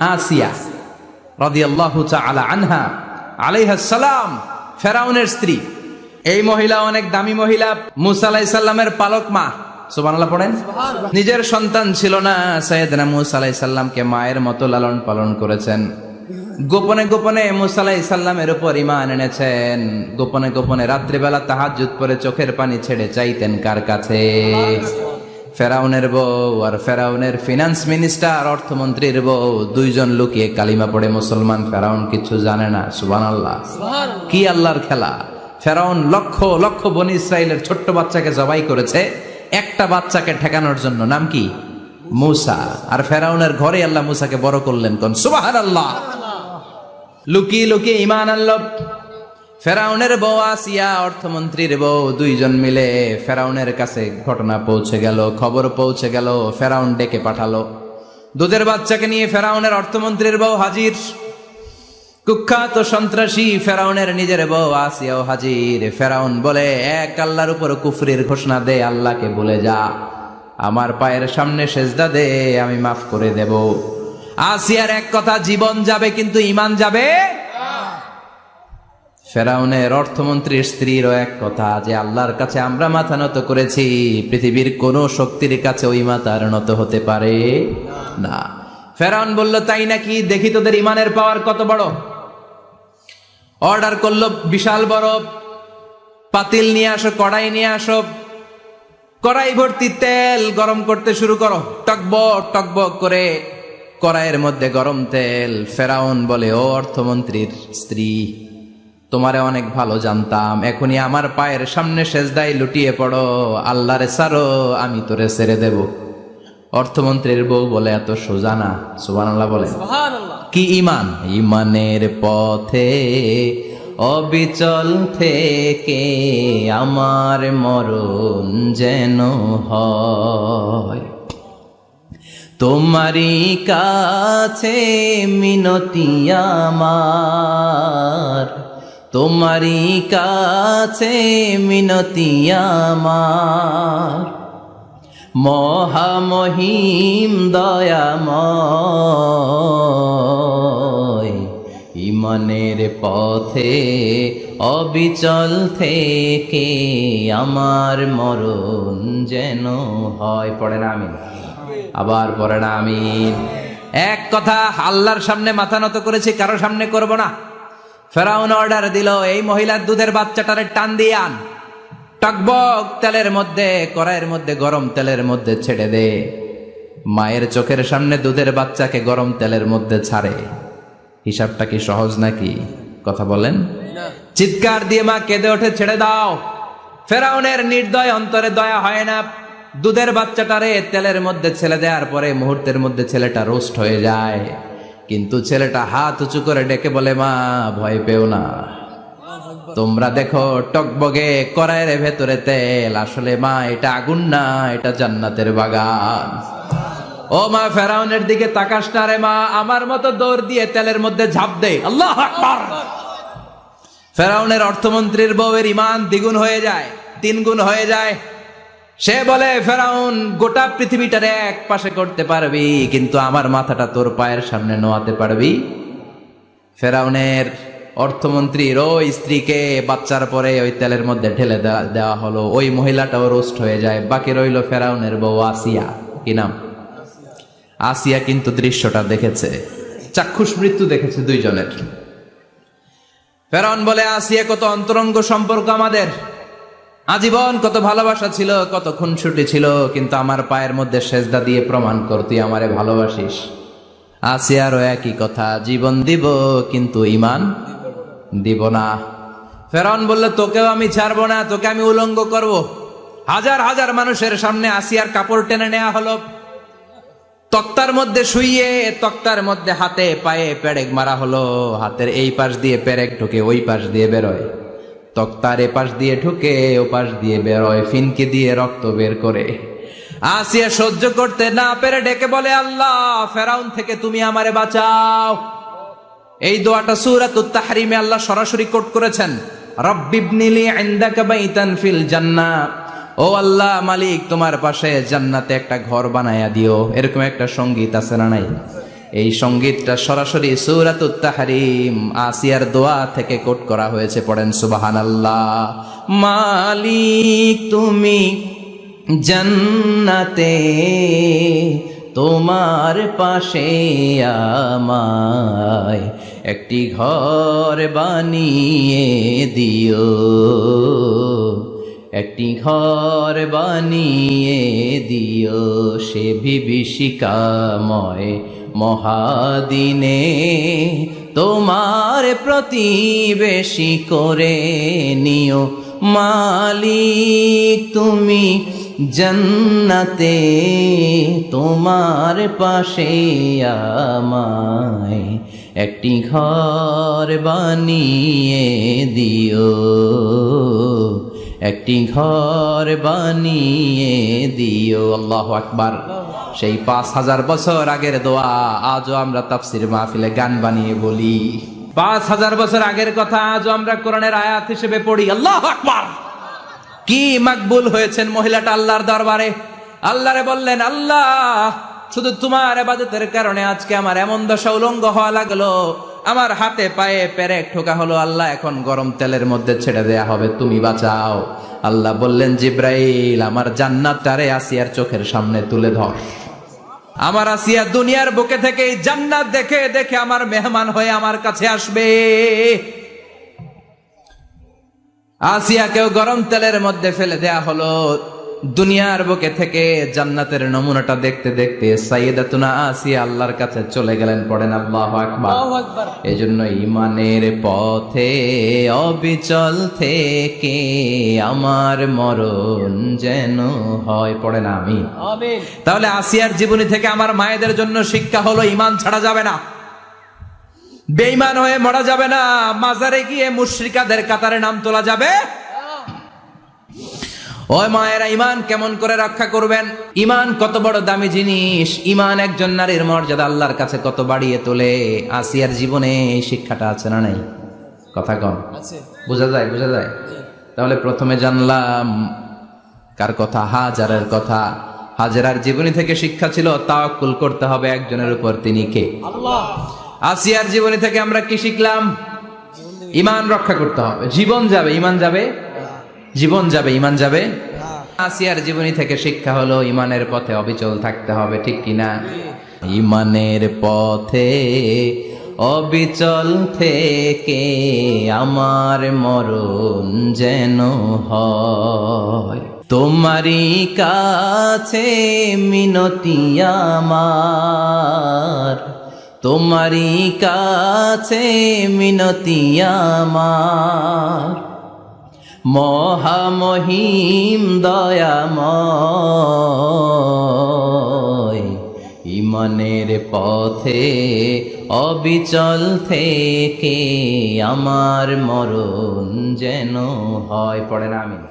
আসিয়া রাদিয়াল্লাহু তাআলা আনহা আলাইহাস সালাম, ফেরাউনের স্ত্রী। এই মহিলা অনেক দামি মহিলা, মুসা আলাইহিস সালামের পালক মা। সুবহানাল্লাহ পড়েন। নিজের সন্তান ছিল না, সাইয়েদনা মুসা আলাইহিস সালামকে মায়ের মতো লালন পালন করেছেন। গোপনে গোপনে মুসা আলাইহিস সালামের উপর ঈমান এনেছেন। গোপনে গোপনে রাত্রিবেলা তাহাজ্জুদ পড়ে চোখের পানি ছেড়ে চাইতেন কার কাছে? ফেরাউনের বউ আর ফেরাউনের ফিনান্স মিনিস্টার, অর্থমন্ত্রীর বউ, দুইজন লুকিয়ে কালিমা পড়ে মুসলমান। ফেরাউন কিছু জানে না। সুবহানাল্লাহ। কি আল্লাহর খেলা! ফেরাউন লক্ষ লক্ষ বনি ইসরাইলের ছোট্ট বাচ্চাকে জবাই করেছে একটা বাচ্চাকে ঠেকানোর জন্য। নাম কি? মুসা। আর ফেরাউনের ঘরে আল্লাহ মুসাকে বড় করলেন। কোন সুবহানাল্লাহ! লুকিয়ে লুকিয়ে ঈমান আনলো। ফেরাউনের বউ আসিয়া, অর্থমন্ত্রীর বউ, দুইজন মিলে ফেরাউনের কাছে ঘটনা পৌঁছে গেল, খবর পৌঁছে গেল। ফেরাউন ডেকে পাঠালো। দুধের বাচ্চাকে নিয়ে ফেরাউনের অর্থমন্ত্রীর বউ হাজির। কুখ্যাত সন্ত্রাসী ফেরাউনের নিজের বউ আসিয়াও হাজির। ফেরাউন বলে, এক আল্লাহর উপর কুফরির ঘোষণা দে, আল্লাহকে বলে যা, আমার পায়ের সামনে সেজদা দে, আমি মাফ করে দেব। আসিয়ার এক কথা, জীবন যাবে কিন্তু ঈমান যাবে। ফেরাউনের অর্থমন্ত্রীর স্ত্রীরও এক কথা, যে আল্লাহর কাছে আমরা মাথা নত করেছি, পৃথিবীর কোন শক্তির কাছে ওই মাথার নত হতে পারে না। ফেরাউন বলল, তাই নাকি? দেখি তোদের ঈমানের পাওয়ার কত বড়। অর্ডার করলো, বিশাল বড় পাতিল নিয়ে আসো, কড়াই নিয়ে আসো, কড়াই ভর্তি তেল গরম করতে শুরু করো। টকবক টকবক করে কড়াইয়ের মধ্যে গরম তেল। ফেরাউন বলে, ও অর্থমন্ত্রীর স্ত্রী, তোমারে অনেক ভালো জানতাম, এখনই আমার পায়ের সামনে সেজদায় লুটিয়ে পড়ো, আল্লাহরে ছাড়ো, আমি তোরে ছেড়ে দেব। অর্থমন্ত্রীর বউ বলে, এত সোজা না। সুবহানাল্লাহ বলে। কি ঈমান? ঈমানের পথে অবিচল থেকে আমার মরণ যেন হয়, তোমারই কাছে মিনতি আমার, তোমারই কাছে মিনতি আমার, মহামহিম দয়াময়, ঈমানের পথে অবিচল থেকে আমার মরণ যেন হয়। পড়ে না আমিন? আবার পড়ে না আমিন? এক কথা, আল্লাহর সামনে মাথা নত করেছি, কারো সামনে করব না। ফেরাউন অর্ডার দিল, এই মহিলার দুধের বাচ্চাটারে টান দিয়ে আন, টকবক তেলের মধ্যে, কড়াইয়ের মধ্যে গরম তেলের মধ্যে ছেড়ে দে। মায়ের চোখের সামনে দুধের বাচ্চাকে গরম তেলের মধ্যে ছাড়ে। হিসাবটা কি সহজ নাকি? কথা বলেন। চিৎকার দিয়ে মা কেঁদে ওঠে, ছেড়ে দাও। ফেরাউনের নির্দয় অন্তরে দয়া হয় না। দুধের বাচ্চাটারে তেলের মধ্যে ছেড়ে দেওয়ার পরে মুহূর্তের মধ্যে ছেলেটা রোস্ট হয়ে যায়। কিন্তু ছেলেটা হাত উঁচু করে ডেকে বলে, মা ভয় পেও না, তোমরা দেখো টকবগে কড়াইয়ের ভেতরে তেল, আসলে মা এটা আগুন না, এটা জান্নাতের বাগান। ও মা, ফেরাউনের দিকে তাকাস না রে মা, আমার মতো দৌড় দিয়ে তেলের মধ্যে ঝাঁপ দে। আল্লাহু আকবার। ফেরাউনের অর্থমন্ত্রীর বউয়ের ঈমান দ্বিগুণ হয়ে যায়, 3 গুণ হয়ে যায়। সে বলে, ফেরাউন, গোটা পৃথিবীটারে এক পাশে করতে পারবি, কিন্তু আমার মাথাটা তোর পায়ের সামনে নোয়াতে পারবি? ফেরাউনের অর্থমন্ত্রীর ওই স্ত্রীকে বাচ্চার পরে ওই তেলের মধ্যে ঢেলে দেওয়া হলো। ওই মহিলাটাও রোস্ট হয়ে যায়। বাকি রইল ফেরাউনের বউ আসিয়া। কি নাম? আসিয়া কিন্তু দৃশ্যটা দেখেছে, চাক্ষুষ মৃত্যু দেখেছে দুইজনের। ফেরাউন বলে, আসিয়া, কত অন্তরঙ্গ সম্পর্ক আমাদের, আজীবন কত ভালোবাসা ছিল, কত খুনসুটি ছিল, কিন্তু আমার পায়ের মধ্যে সেজদা দিয়ে প্রমাণ কর তুই আমারে ভালোবাসিস। আসিয়ারও একই কথা, জীবন দিব কিন্তু ঈমান দিব না। ফেরাউন বলল, তোকেও আমি ছাড়বো না, তোকে আমি উলঙ্গ করব। হাজার হাজার মানুষের সামনে আসিয়ার কাপড় টেনে নেওয়া হলো, তক্তার মধ্যে শুইয়ে তক্তার মধ্যে হাতে পায়ে পেরেক মারা হলো। হাতের এই পাশ দিয়ে পেরেক ঢুকে ওই পাশ দিয়ে বেরোয়, তক্তার এ পাশ দিয়ে ঢুকে ও পাশ দিয়ে বেরোয়, ফিনকে দিয়ে রক্ত বের করে। আসিয়া সহ্য করতে না পেরে ডেকে বলে, আল্লাহ, ফেরাউন থেকে তুমি আমারে বাঁচাও। এই দোয়াটা সূরাতুত তাহরিমে আল্লাহ সরাসরি কোট করেছেন, রব্বিবনিলি ইনদাকা বাইতান ফিল জান্নাহ, ও আল্লাহ মালিক, তোমার পাশে জান্নাতে একটা ঘর বানায়া দিও। এরকম একটা সঙ্গীত আছে না নাই? এই সঙ্গীতটা সরাসরি সূরাতুত তাহরিম আসিয়ার দোয়া থেকে কোট করা হয়েছে, পড়েন সুবহানাল্লাহ। মালিক তুমি জান্নাতে, তোমার পাশে আমায় একটি ঘর বানিয়ে দিও, একটি ঘর বানিয়ে দিও, সে বিভীষিকাময় মহাদিনে তোমার প্রতিবেশী করে নিও। মালিক তুমি জান্নাতে, তোমার পাশে আমায় একটি ঘর বানিয়ে দিও, একটি ঘর বানিয়ে দিও। আল্লাহু আকবার। সেই ৫,০০০ বছর আগের দোয়া আজও আমরা তাফসীর মাহফিলে গান বানিয়ে বলি। ৫,০০০ বছর আগের কথা আজও আমরা কোরআনের আয়াত হিসেবে পড়ি। আল্লাহু আকবার। কি মাকবুল হয়েছেন মহিলাটা আল্লাহর দরবারে। আল্লাহরে বললেন, আল্লাহ শুধু তোমার ইবাদতের কারণে আজকে আমার এমন দশা উলঙ্গ হওয়া লাগলো, আমার হাতে পায়ে পেরেক ঠোকা হলো, আল্লাহ এখন গরম তেলের মধ্যে ছেড়ে দেয়া হবে, তুমি বাঁচাও। আল্লাহ বললেন, জিব্রাইল আমার জান্নাতটারে আসিয়ার চোখের সামনে তুলে ধর। আমার আসিয়া দুনিয়ার বুকে থেকে জান্নাত দেখে দেখে আমার মেহমান হয়ে আমার কাছে আসবে। আসিয়াকেও গরম তেলের মধ্যে ফেলে দেয়া হলো। দুনিয়ার বুকে থেকে জান্নাতের নমুনাটা দেখতে দেখতে সাইয়েদাতুনা আসিয়া আল্লাহর কাছে চলে গেলেন। পড়েন আল্লাহু আকবার। এজন্য ঈমানের পথে অবিচল থেকে আমার মরণ যেন হয়। পড়েন আমিন। তাহলে আসিয়ার জীবনী থেকে আমার মায়েদের জন্য শিক্ষা হলো, ঈমান ছাড়া যাবে না, বেঈমান হয়ে মরা যাবে না, মাজারে গিয়ে মুশরিকাদের কাতারে নাম তোলা যাবে। ওই মায়েরা ঈমান কেমন করে রক্ষা করবেন? ঈমান কত বড় দামি জিনিস। ঈমান একজন নারীর মর্যাদা আল্লাহর কাছে কত বাড়িয়ে তোলে। আসিয়ার জীবনে এই শিক্ষাটা আছে না নাই? কথা কন, বোঝা যায়? বোঝা যায়। তাহলে প্রথমে জানলাম কার কথা? হাজারের কথা। হাজারার জীবনী থেকে শিক্ষা ছিল তাওয়াক্কুল করতে হবে একজনের উপর, তিনি কে? আল্লাহ। আসিয়ার জীবনী থেকে আমরা কি শিখলাম? ঈমান রক্ষা করতে হবে। জীবন যাবে, ঈমান যাবে, জীবন যাবে, ঈমান যাবে। আসিয়ার জীবনী থেকে শিক্ষা হলো ঈমানের পথে অবিচল থাকতে হবে, ঠিক কিনা? ঈমানের পথে অবিচল থেকে আমার মরণ যেন হয়, তোমারই কাছে মিনতি আমার, তোমারই কাছে মিনতি আমার, মহামহিম দয়াময়, ঈমানের পথে অবিচল থেকে আমার মরণ যেন হয়। পড়েন আমিন।